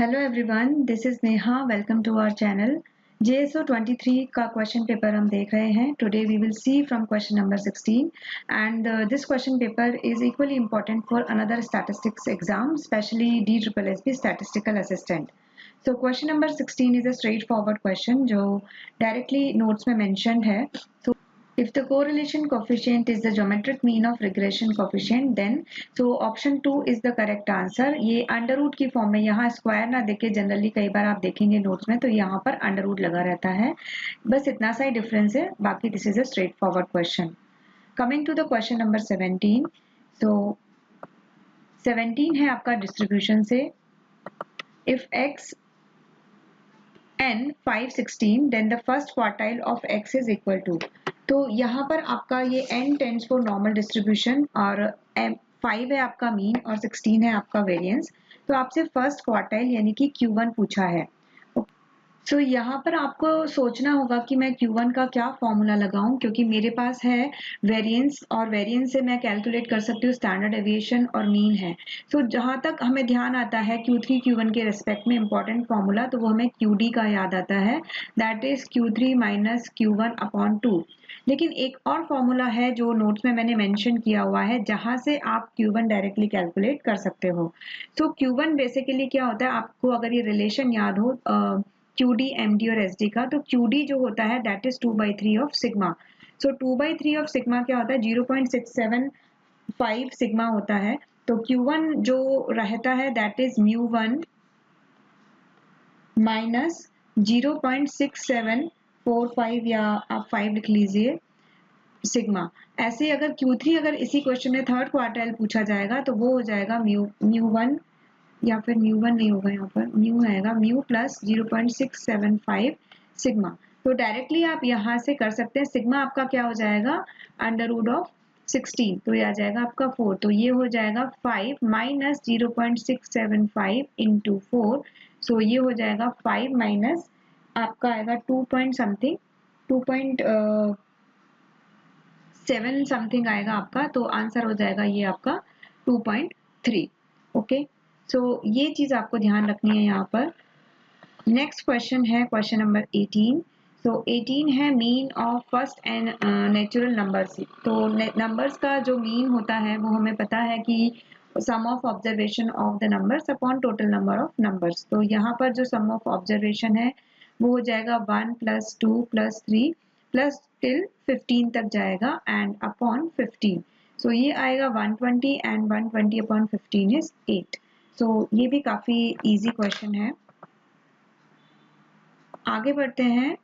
Hello everyone, this is Neha. Welcome to our channel. JSO 23 का question paper हम देख रहे हैं। Today we will see from question number 16 and this question paper is equally important for another statistics exam, specially DSSSB Statistical Assistant. So question number 16 is a straight forward question जो directly notes में mentioned है. So if the correlation coefficient is the geometric mean of regression coefficient, then so option 2 is the correct answer. ये under root की form में, यहाँ square ना देके generally कई बार आप देखेंगे नोट्स में तो यहाँ पर अंडर रूट लगा रहता है. बस इतना सा ही डिफरेंस है, बाकी this is a straight forward question. Coming to the question number 17. So 17 है आपका डिस्ट्रीब्यूशन से. If x n 516 then the first quartile of x is equal to. तो यहाँ पर आपका ये n tends for normal distribution और 5 है आपका मीन और 16 है आपका वेरिएंस. तो आपसे फर्स्ट क्वार्टाइल यानी कि Q1 पूछा है. सो यहाँ पर आपको सोचना होगा कि मैं Q1 का क्या फॉर्मूला लगाऊं, क्योंकि मेरे पास है वेरिएंस और वेरिएंस से मैं कैलकुलेट कर सकती हूँ स्टैंडर्ड डेविएशन और मीन है. सो जहाँ तक हमें ध्यान आता है Q3 Q1 के रिस्पेक्ट में इंपॉर्टेंट फॉर्मूला, तो वो हमें QD का याद आता है, that is Q3 minus Q1 upon 2. लेकिन एक और फॉर्मूला है जो नोट्स में मैंने मेंशन किया हुआ है, जहां से आप Q1 डायरेक्टली कैलकुलेट कर सकते हो. सो Q1 बेसिकली क्या होता है, आपको अगर ये रिलेशन याद हो QD, MD और SD का, तो QD जो होता है that is 2/3 of sigma. So 2/3 of sigma क्या होता है, 0.675 सिग्मा होता है. तो Q1 जो रहता है दैट इज μ1 माइनस 0.6745 या आप 5 लिख लीजिए सिग्मा. ऐसे अगर Q3 अगर इसी क्वेश्चन में थर्ड क्वार्टाइल पूछा जाएगा तो वो हो जाएगा μ1 या फिर μ1 नहीं होगा, यहाँ पर म्यू आएगा, म्यू प्लस 0.675 सिग्मा. तो डायरेक्टली आप यहाँ से कर सकते हैं. सिग्मा आपका क्या हो जाएगा, अंडर रूट ऑफ 16, तो ये आ जाएगा आपका 4. तो ये हो जाएगा 5 माइनस 0.675 इंटू 4. सो ये हो जाएगा 5 माइनस आपका आएगा 2 पॉइंट समथिंग, 2.7 समथिंग आएगा आपका. तो आंसर हो जाएगा ये आपका 2.3. ओके, सो ये चीज आपको ध्यान रखनी है यहाँ पर. नेक्स्ट क्वेश्चन है क्वेश्चन नंबर 18. सो 18 है mean of first and natural numbers. तो नंबर्स का जो मीन होता है वो हमें पता है कि sum of observation of the numbers upon total number of numbers. तो यहाँ पर जो सम ऑफ ऑब्जर्वेशन है वो हो जाएगा 1 प्लस 2 प्लस 3 प्लस टिल 15 तक जाएगा एंड अपॉन 15. सो ये आएगा 120 एंड 120 अपॉन 15 इज 8. तो ये भी काफी इजी क्वेश्चन है. आगे बढ़ते हैं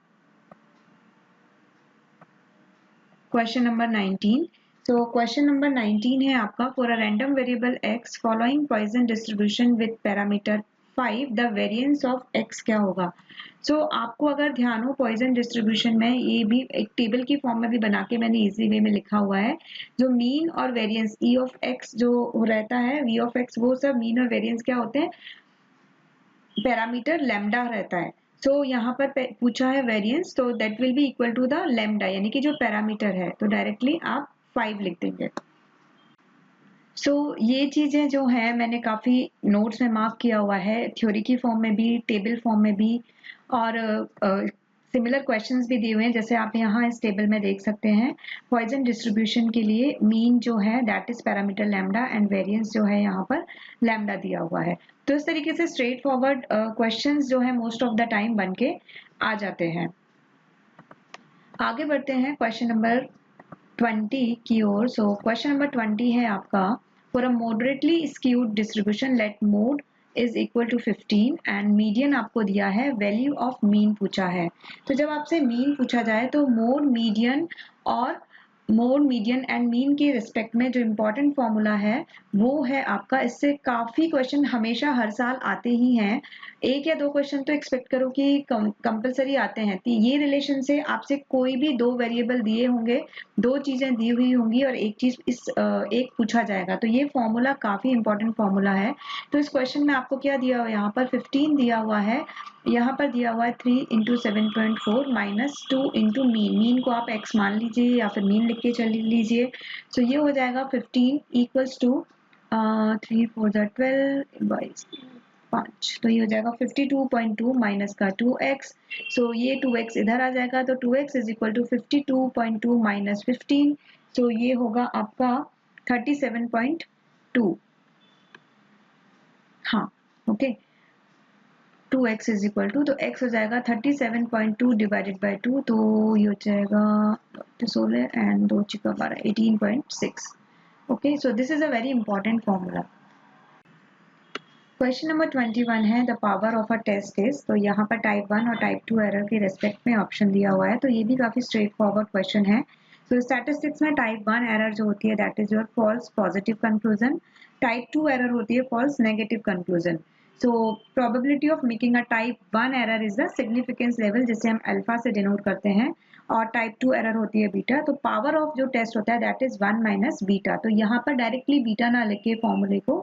क्वेश्चन नंबर 19. तो क्वेश्चन नंबर 19 है आपका, for a random variable x following Poisson distribution with parameter 5 the variance of x क्या होगा. सो आपको अगर ध्यान हो पॉइसन डिस्ट्रीब्यूशन में ये भी एक टेबल की फॉर्म में भी बना के मैंने इजी वे में लिखा हुआ है. जो मीन और वेरिएंस E ऑफ x जो रहता है, V ऑफ x, वो सब मीन और वेरिएंस क्या होते हैं, पैरामीटर लैम्डा रहता है. सो यहाँ पर पूछा है वेरिएंस, तो that will be equal to the lambda यानी कि जो पैरामीटर है. तो डायरेक्टली आप 5 लिख देंगे. सो ये चीजें जो है मैंने काफी नोट्स में मार्क किया हुआ है, थ्योरी की फॉर्म में भी, टेबल फॉर्म में भी, और सिमिलर क्वेश्चंस भी दिए हुए हैं. जैसे आप यहाँ इस टेबल में देख सकते हैं, पॉइसन डिस्ट्रीब्यूशन के लिए मीन जो है that is parameter lambda and variance जो है यहाँ पर लैम्डा दिया हुआ है. तो इस तरीके से स्ट्रेट फॉरवर्ड क्वेश्चंस जो है मोस्ट ऑफ द टाइम बन के आ जाते हैं. आगे बढ़ते हैं क्वेश्चन नंबर 20 की ओर. सो क्वेश्चन नंबर 20 है आपका, for a moderately skewed distribution let mode is equal to 15 and median आपको दिया है, वैल्यू ऑफ मीन पूछा है. तो जब आपसे मीन पूछा जाए तो मोड, मीडियन एंड मीन के रिस्पेक्ट में जो इम्पोर्टेंट फॉर्मूला है वो है आपका, इससे काफी क्वेश्चन हमेशा हर साल आते ही हैं. एक या दो क्वेश्चन तो एक्सपेक्ट करो कि कंपलसरी आते हैं. तो ये रिलेशन से आपसे कोई भी दो वेरिएबल दिए होंगे, दो चीजें दी हुई होंगी और एक चीज एक पूछा जाएगा. तो ये फॉर्मूला काफी इंपॉर्टेंट फॉर्मूला है. तो इस क्वेश्चन में आपको क्या दिया हुआ है, यहाँ पर 15 दिया हुआ है, यहाँ पर दिया हुआ है 3 इंटू 7.4 माइनस 2 इंटू मीन को आप x मान लीजिए या फिर मीन लिख के चल लीजिए. तो ये हो जाएगा 15 इक्वल्स टू 3 4 12 22 5, तो ये हो जाएगा 52.2 माइनस का 2x। सो ये 2x इधर आ जाएगा, तो 2x is equal to 52.2 minus 15, so ये होगा आपका 37.2। हाँ okay, 2x is equal to, तो x हो जाएगा 37.2 डिवाइडेड बाई 2, तो ये हो जाएगा 16 एंड 2 चिका 12, 18.6। Okay, so this is a very important formula. Question number 21 है the power of a test is, तो यहाँ पर टाइप 1 और टाइप 2 एरर के रेस्पेक्ट में ऑप्शन दिया हुआ है, तो ये भी काफी स्ट्रेट फॉरवर्ड क्वेश्चन है। तो स्टैटिस्टिक्स में टाइप 1 एरर जो होती है that is your false positive conclusion, type 2 error होती है false negative conclusion. So probability of making a type 1 error is the significance level, जिसे हम अल्फा से डिनोट करते हैं, और टाइप 2 एरर होती है बीटा। तो पावर ऑफ जो टेस्ट होता है दैट इज 1 माइनस बीटा, तो यहाँ पर डायरेक्टली बीटा ना लिखे फॉर्मूले को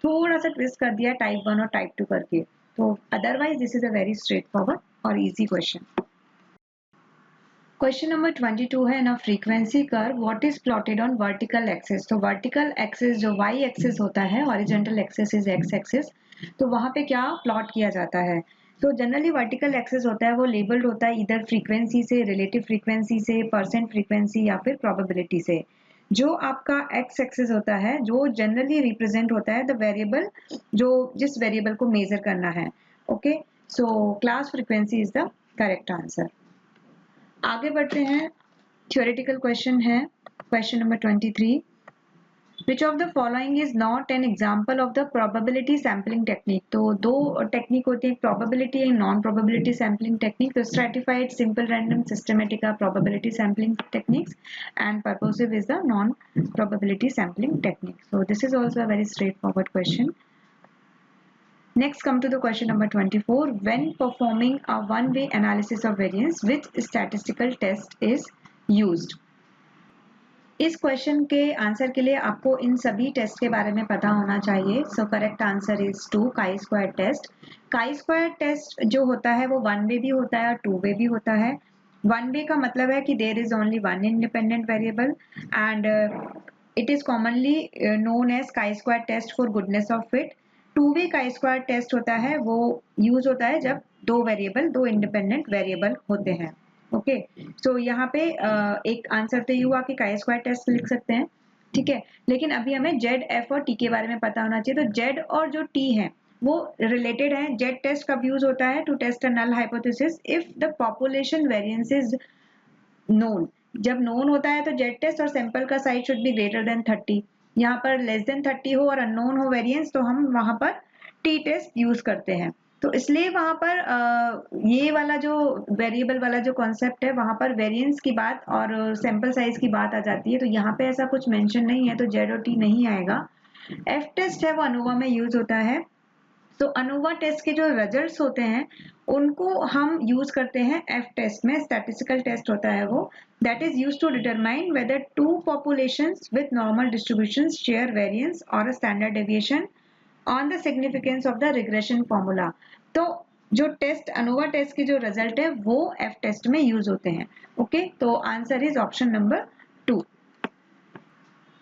थोड़ा सा ट्विस्ट कर दिया टाइप 1 और टाइप 2 करके, तो otherwise this is a very straight forward और इजी क्वेश्चन। क्वेश्चन नंबर 22 है ना frequency curve what is plotted on vertical axis, तो वर्टिकल एक्सिस जो वाई एक्सिस होता है, horizontal axis is x axis, तो वहां पे क्या प्लॉट किया जाता है। तो जनरली वर्टिकल एक्सिस होता है वो लेबल्ड होता है इधर फ्रीक्वेंसी से, रिलेटिव फ्रीक्वेंसी से, परसेंट फ्रीक्वेंसी या फिर प्रोबेबिलिटी से। जो आपका एक्स एक्सिस होता है जो जनरली रिप्रेजेंट होता है द वेरिएबल, जो जिस वेरिएबल को मेजर करना है। Okay, so class frequency is the correct answer. आगे बढ़ते हैं, थ्योरेटिकल क्वेश्चन है question number 23, Which of the following is not an example of the probability sampling technique? तो दो टेक्निक होती है, probability and non probability sampling technique, तो stratified, simple random, systematic are probability sampling techniques and purposive is the non probability sampling technique. So this is also a very straightforward question. Next come to the question number 24, when performing a one way analysis of variance which statistical test is used? इस question के answer के लिए आपको इन सभी test के बारे में पता होना चाहिए। So correct answer is 2 chi square test. Chi square test जो होता है वो वन वे भी होता है और टू वे भी होता है। वन वे का मतलब है कि there is only one independent variable and it is commonly known as chi square test for goodness of fit. Two way chi square test होता है वो यूज होता है जब दो वेरिएबल, दो इंडिपेंडेंट वेरिएबल होते हैं। ओके, सो यहाँ पे एक आंसर तो ये हुआ कि काई स्क्वायर टेस्ट लिख सकते हैं, ठीक है। लेकिन अभी हमें जेड, एफ और टी के बारे में पता होना चाहिए। तो जेड और जो टी है वो रिलेटेड है। जेड टेस्ट कब यूज होता है? To test a null hypothesis if the population variance is known. जब नोन होता है तो जेड टेस्ट और सैंपल का size should be greater than 30। यहाँ पर लेस देन 30 हो और अननोन हो वेरिएंस, तो हम वहां पर टी टेस्ट यूज करते हैं। तो इसलिए वहां पर ये वाला जो वेरिएबल वाला जो कॉन्सेप्ट है वहां पर वेरिएंस की बात और सैंपल साइज की बात आ जाती है। तो यहाँ पे ऐसा कुछ मेंशन नहीं है, तो जेड और टी नहीं आएगा। एफ टेस्ट है वो अनोवा में यूज होता है। तो अनोवा टेस्ट के जो रिजल्ट्स होते हैं उनको हम यूज करते हैं एफ टेस्ट में। स्टैटिस्टिकल टेस्ट होता है वो, that is used to determine whether two populations with normal distributions share variance और a standard deviation on the significance of the regression formula. तो जो टेस्ट अनोवा टेस्ट के जो रिजल्ट है वो एफ टेस्ट में यूज होते हैं। ओके, तो answer is option number 2।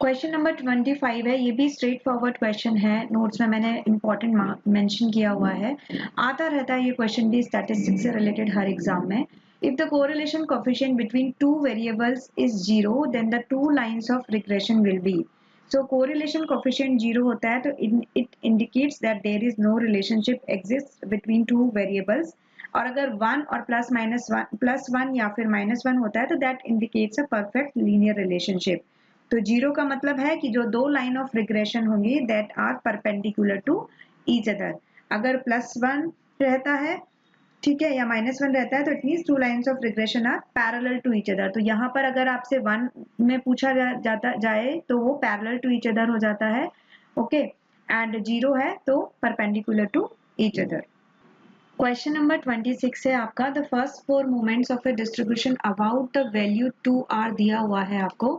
Question number 25 है, ये भी स्ट्रेट फॉरवर्ड क्वेश्चन है। नोट्स में मैंने इंपॉर्टेंट मेंशन किया हुआ है, आता रहता है ये क्वेश्चन भी स्टैटिस्टिक्स से रिलेटेड हर एग्जाम में। If the correlation coefficient between two variables is 0 then the two lines of regression will be. So correlation coefficient 0 होता है तो it indicates that there is no relationship exist between two variables. और अगर 1 और +1 या फिर -1 होता है तो that indicates a perfect linear relationship. तो 0 का मतलब है कि जो दो लाइन ऑफ रिग्रेशन होंगी that are perpendicular to each other. अगर +1 रहता है, ठीक है, या -1 रहता है तो it means two lines of regression are parallel to each other. तो यहाँ पर अगर आपसे 1 में पूछा जाए तो वो पैरेलल टू ईच अदर हो जाता है। ओके, एंड 0 है तो perpendicular to each other. Question number 26 है आपका, the first 4 moments of a distribution about the value 2 are दिया हुआ है आपको।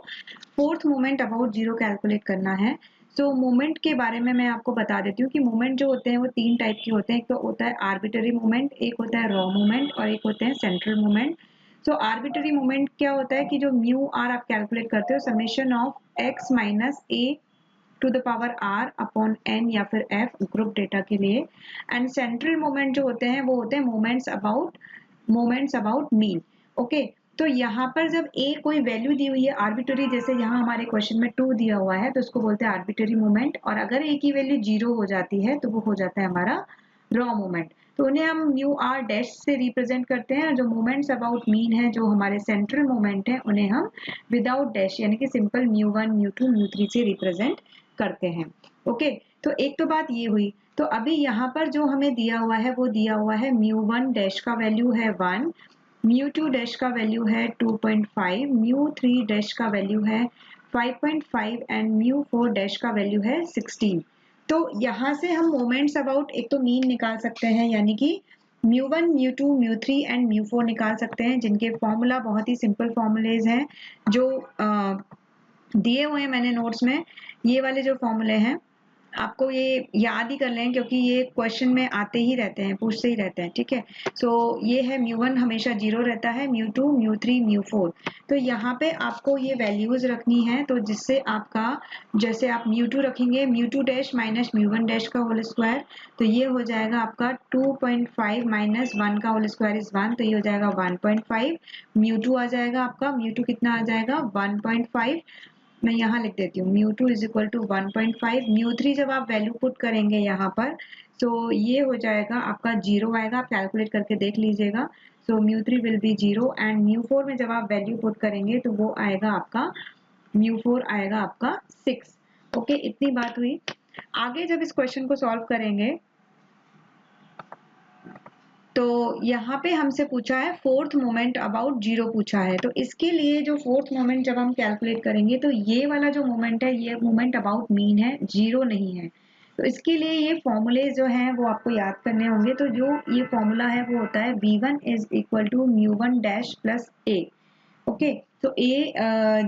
फोर्थ मोमेंट अबाउट 0 कैलकुलेट करना है। सो मोमेंट के बारे में मैं आपको बता देती हूँ कि मोमेंट जो होते हैं वो 3 टाइप के होते हैं। एक तो होता है आर्बिटरी मोमेंट, एक होता है रॉ मोमेंट और एक होते हैं सेंट्रल मोमेंट। सो आर्बिटरी मोमेंट क्या होता है कि जो म्यू आर आप कैलकुलेट करते हो summation of x minus a to the power r upon n या फिर एफ ग्रुप डेटा के लिए। एंड सेंट्रल मोमेंट जो होते हैं वो होते हैं मोमेंट्स अबाउट मीन। ओके, तो यहाँ पर जब ए कोई वैल्यू दी हुई है आर्बिट्ररी, जैसे यहाँ हमारे क्वेश्चन में 2 दिया हुआ है तो उसको बोलते हैं आर्बिट्ररी मोमेंट, और अगर ए की वैल्यू 0 हो जाती है तो वो हो जाता है हमारा रॉ मोमेंट। तो उन्हें हम म्यू आर डैश से रिप्रेजेंट करते हैं। जो मोमेंट्स अबाउट मीन है, जो हमारे सेंट्रल मोमेंट है, उन्हें हम विदाउट डैश यानी कि सिंपल म्यू1 म्यू2 म्यू3 से रिप्रेजेंट करते हैं। ओके, तो एक तो बात ये हुई। तो अभी यहाँ पर जो हमें दिया हुआ है वो दिया हुआ है म्यू1 डैश का वैल्यू है 1, म्यू2 डैश का वैल्यू है 2.5, म्यू3 डैश का वैल्यू है 5.5 एंड म्यू4 डैश का वैल्यू है 16। तो यहाँ से हम मोमेंट्स अबाउट एक तो मीन निकाल सकते हैं, यानी कि म्यू1 म्यू2 म्यू3 एंड म्यू4 निकाल सकते हैं, जिनके फॉर्मूला बहुत ही सिंपल फॉर्मूलेज हैं जो दिए हुए हैं मैंने नोट्स में। ये वाले जो फॉर्मूले हैं आपको ये याद ही कर लें, क्योंकि ये क्वेश्चन में आते ही रहते हैं, पूछते ही रहते हैं। ठीक है, सो ये है म्यू1 हमेशा 0 रहता है, म्यू2 म्यू3 म्यू4। तो यहाँ पे आपको ये वैल्यूज रखनी है, तो जिससे आपका जैसे आप म्यू2 रखेंगे म्यू2 डैश माइनस म्यू1 डैश का होल स्क्वायर, तो ये हो जाएगा आपका 2.5 माइनस 1 का होल स्क्वायर इज 1, तो ये हो जाएगा 1.5। म्यू2 आ जाएगा आपका, म्यू2 कितना आ जाएगा 1.5, मैं यहाँ लिख देती हूँ म्यू2 इज इक्वल टू 1.5। म्यू3 जब आप वैल्यू पुट करेंगे यहाँ पर, तो ये हो जाएगा आपका 0 आएगा, आप कैलकुलेट करके देख लीजिएगा। सो म्यू3 विल बी 0 एंड म्यू4 में जब आप वैल्यू पुट करेंगे तो वो आएगा आपका म्यू4 आएगा आपका 6। ओके, इतनी बात हुई। आगे जब इस क्वेश्चन को सॉल्व करेंगे तो यहाँ पे हमसे पूछा है फोर्थ मोमेंट अबाउट 0 पूछा है, तो इसके लिए जो फोर्थ मोमेंट जब हम कैलकुलेट करेंगे तो ये वाला जो मोमेंट है ये मोमेंट अबाउट मीन है, 0 नहीं है। तो इसके लिए ये फॉर्मूले जो हैं वो आपको याद करने होंगे। तो जो ये फॉर्मूला है वो होता है v1 is equal to mu one dash plus A. Okay, तो ए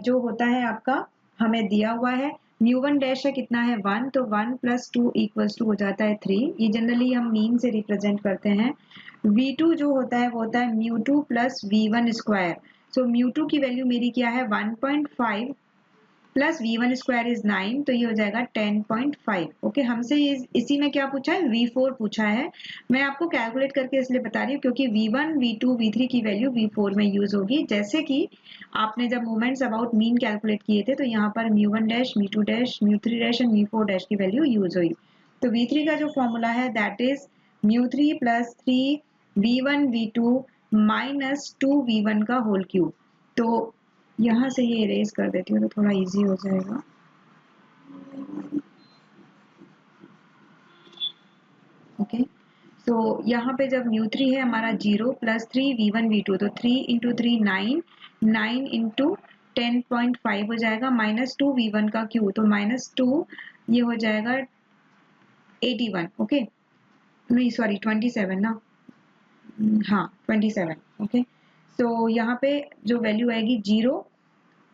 जो होता है आपका हमें दिया हुआ है, म्यू1 डैश है कितना है 1, तो 1 प्लस 2 इक्वल्स टू हो जाता है 3। ये जनरली हम मीन से रिप्रेजेंट करते हैं। v2 जो होता है वो होता है म्यू2 प्लस v1 स्क्वायर। सो म्यू2 की वैल्यू मेरी क्या है 1.5 प्लस v1 स्क्वायर इज 9, तो ये हो जाएगा 10.5। ओके, हमसे इसी में क्या पूछा है v4 पूछा है। मैं आपको कैलकुलेट करके इसलिए बता रही हूँ क्योंकि v1 v2 v3 की वैल्यू v4 में यूज होगी। जैसे कि आपने जब मोमेंट्स अबाउट मीन कैलकुलेट किए थे तो यहाँ पर म्यू1 डैश म्यू2 डैश म्यू3 डैश एंड म्यू4 डैश की वैल्यू यूज हुई। तो v3 का जो फॉर्मूला है दैट इज म्यू3 plus 3 v1 v2 minus 2 v1 का होल क्यूब। तो यहाँ से ये इरेज कर देती हूँ तो थोड़ा इजी हो जाएगा। ओके, सो यहाँ पे जब म्यू3 है हमारा 0 प्लस 3 v1 v2, तो 3 इंटू 3 9, 9 इंटू 10.5 हो जाएगा, माइनस 2 v1 का क्यू, तो माइनस 2 ये हो जाएगा 81। ओके, नहीं सॉरी 27 ना, हाँ 27। ओके, सो यहाँ पे जो वैल्यू आएगी 0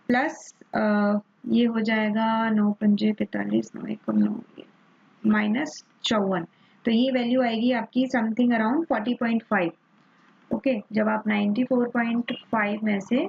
प्लस ये हो जाएगा 9 पंजे 45 9 1 9 माइनस 54, तो ये वैल्यू आएगी आपकी समथिंग अराउंड 40.5। ओके, जब आप 94.5 में से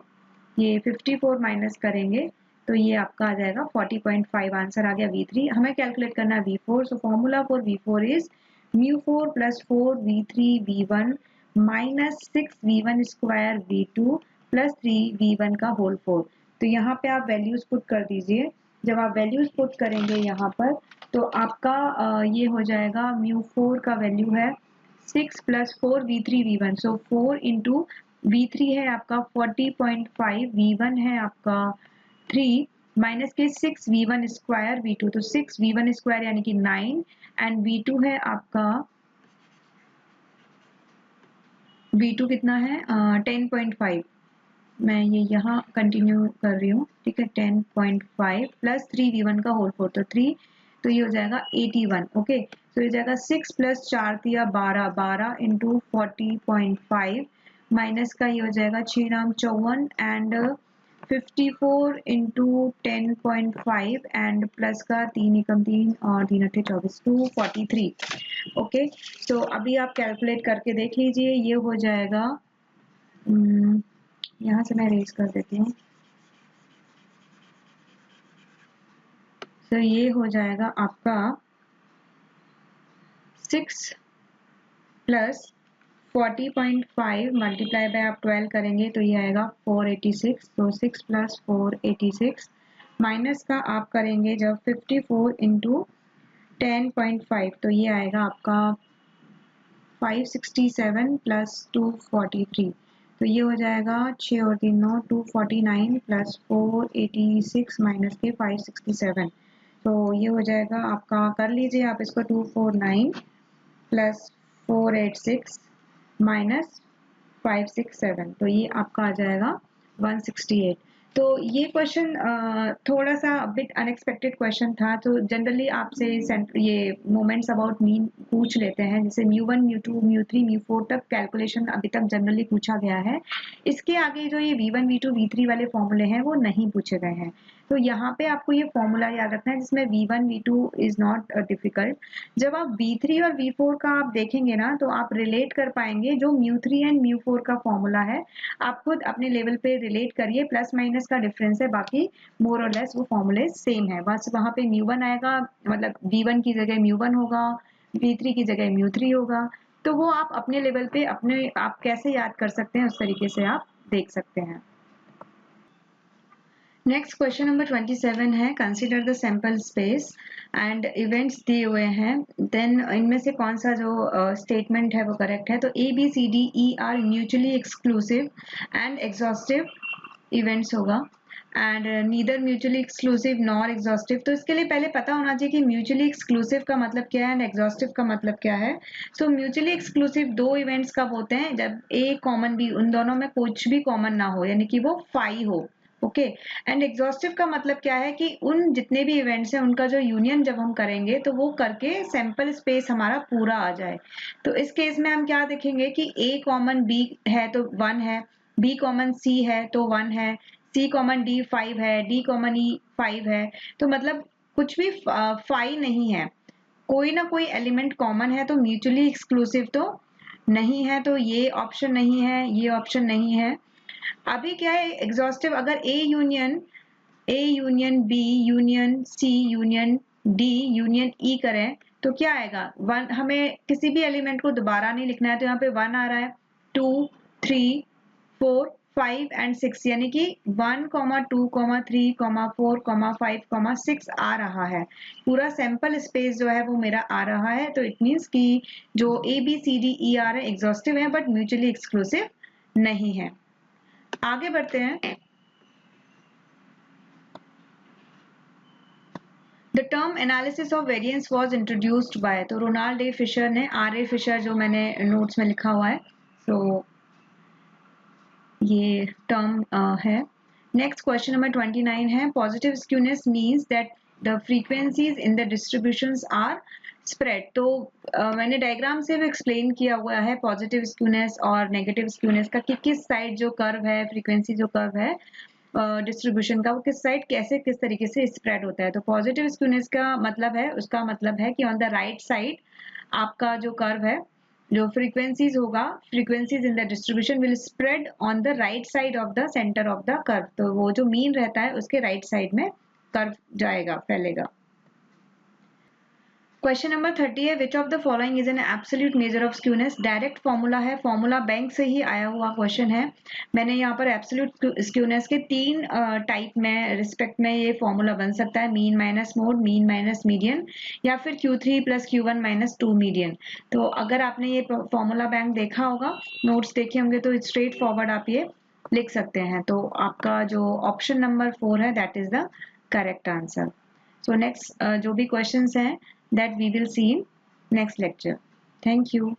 ये 54 माइनस करेंगे तो ये आपका आ जाएगा 40.5। आंसर आ गया v3। हमें कैलकुलेट करना है v4। So formula for v4 is म्यू4 plus 4 v3 v1 minus 6 v1 square v2 plus 3 v1 का होल 4। तो यहाँ पे आप वैल्यूज पुट कर दीजिए। जब आप वैल्यूज पुट करेंगे यहाँ पर तो आपका ये हो जाएगा म्यू4 का वैल्यू है 6 प्लस 4 v3 v1, सो 4 इंटू v3 है आपका 40.5, v1 है आपका 3 माइनस के 6 v1 स्क्वायर v2, तो 6 v1 स्क्वायर यानी कि 9 एंड v2 है आपका v2 कितना है 10.5। मैं ये यहाँ कंटिन्यू कर रही हूँ। ठीक है, 10.5 प्लस 3 v1 का होल 4, तो 3, तो ये हो जाएगा 81। ओके, तो ये जाएगा 6 प्लस 4 दिया 12, 12 इंटू 40.5 माइनस का ये हो जाएगा 6 नाम 54 एंड 54 इंटू 10.5 एंड प्लस का 3 एकम 3 और 3 अट्ठे 24 243। ओके, तो अभी आप कैलकुलेट करके देख लीजिए, ये हो जाएगा यहाँ से मैं रेज कर देती हूँ। तो ये हो जाएगा आपका 6 प्लस 40.5 मल्टीप्लाई बाय आप 12 करेंगे तो ये आएगा 486। तो 6 प्लस 486 माइनस का आप करेंगे जब 54 इंटू 10.5 तो ये आएगा आपका 567 प्लस 243। तो ये हो जाएगा 6 और 3 9 249 प्लस 486 माइनस के 567। तो ये हो जाएगा आपका, कर लीजिए आप इसको, 249 प्लस 486 माइनस 567। तो ये आपका आ जाएगा 168। तो ये क्वेश्चन थोड़ा सा बिट अनएक्सपेक्टेड क्वेश्चन था। तो जनरली आपसे ये मोमेंट्स अबाउट मीन पूछ लेते हैं, जैसे म्यू1 म्यू2 म्यू3 म्यू4 तक कैलकुलेशन अभी तक जनरली पूछा गया है। इसके आगे जो ये v1 v2 v3 वाले फॉर्मूले हैं वो नहीं पूछे गए हैं। तो यहाँ पे आपको ये फॉर्मूला याद रखना है जिसमें v1 v2 is not difficult. जब आप v3 और v4 का आप देखेंगे ना तो आप रिलेट कर पाएंगे जो म्यू3 एंड म्यू4 का फॉर्मूला है। आप खुद अपने लेवल पे रिलेट करिए, प्लस माइनस का डिफरेंस है, बाकी मोर और लेस वो फॉर्मूले सेम है। बस वहाँ पे म्यू1 आएगा, मतलब v1 की जगह म्यू1 होगा, v3 की जगह म्यू3 होगा। तो वो आप अपने लेवल पे अपने आप कैसे याद कर सकते हैं उस तरीके से आप देख सकते हैं। नेक्स्ट क्वेश्चन नंबर 27 है, consider the sample space and events दिए हुए हैं, देन इनमें से कौन सा जो स्टेटमेंट है वो करेक्ट है। तो A B C D E are mutually exclusive and exhaustive events होगा, and neither mutually exclusive nor exhaustive. तो इसके लिए पहले पता होना चाहिए कि म्यूचुअली एक्सक्लूसिव का मतलब क्या है एंड एग्जॉस्टिव का मतलब क्या है। सो म्यूचुअली एक्सक्लूसिव दो इवेंट्स कब होते हैं, जब ए कॉमन बी, उन दोनों में कुछ भी कॉमन ना हो, यानी कि वो फाई हो। ओके, एंड एग्जॉस्टिव का मतलब क्या है कि उन जितने भी इवेंट्स हैं उनका जो यूनियन जब हम करेंगे तो वो करके सैंपल स्पेस हमारा पूरा आ जाए। तो इस केस में हम क्या देखेंगे कि ए कॉमन बी है तो 1 है, बी कॉमन सी है तो 1 है, सी कॉमन डी 5 है, डी कॉमन ई 5 है। तो मतलब कुछ भी 5 नहीं है, कोई ना कोई एलिमेंट कॉमन है, तो म्यूचुअली एक्सक्लूसिव तो नहीं है। तो ये ऑप्शन नहीं है, ये ऑप्शन नहीं है। अभी क्या है एग्जॉस्टिव, अगर A union B union C union D union E करें तो क्या आएगा, 1, हमें किसी भी एलिमेंट को दोबारा नहीं लिखना है। तो यहाँ पे 1 आ रहा है, 2 3 4 5 एंड 6, यानी कि 1 2 3 4 5 6 आ रहा है। पूरा सैंपल स्पेस जो है वो मेरा आ रहा है। तो इट मीन्स कि जो A B C D E are है एग्जॉस्टिव है बट म्यूचुअली एक्सक्लूसिव नहीं है। आगे बढ़ते हैं। The term analysis of variance was introduced by, तो रोनाल्ड ए फिशर ने, आर ए फिशर जो मैंने नोट्स में लिखा हुआ है, सो ये टर्म है। नेक्स्ट क्वेश्चन नंबर 29 है, positive skewness means that the frequencies in the distributions are spread. तो मैंने डायग्राम से भी एक्सप्लेन किया हुआ है पॉजिटिव स्क्यूनेस और नेगेटिव स्क्यूनेस का, कि किस साइड जो कर्व है, फ्रीक्वेंसी जो कर्व है डिस्ट्रीब्यूशन का, वो किस साइड कैसे किस तरीके से स्प्रेड होता है। तो पॉजिटिव स्क्यूनेस का मतलब है, उसका मतलब है कि ऑन द राइट साइड आपका जो कर्व है, जो फ्रीक्वेंसीज होगा, frequencies in the distribution will spread on the right side of the centre of the curve. तो वो जो मीन रहता है उसके राइट साइड में कर्व जाएगा, फैलेगा। क्वेश्चन नंबर 30 है, which of the following is an absolute measure of skewness. Direct formula है, फॉर्मूला बैंक से ही आया हुआ क्वेश्चन है। मैंने यहाँ पर एब्सोल्यूट स्क्यूनेस के 3 टाइप में रिस्पेक्ट में ये फॉर्मूला बन सकता है, mean minus mode, mean minus median, या फिर Q3 plus Q1 minus 2 median. तो अगर आपने ये फॉर्मूला बैंक देखा होगा, नोट्स देखे होंगे, तो स्ट्रेट फॉरवर्ड आप ये लिख सकते हैं। तो आपका जो ऑप्शन नंबर 4 है that is the correct answer. So next जो भी questions हैं that we will see in next lecture. Thank you.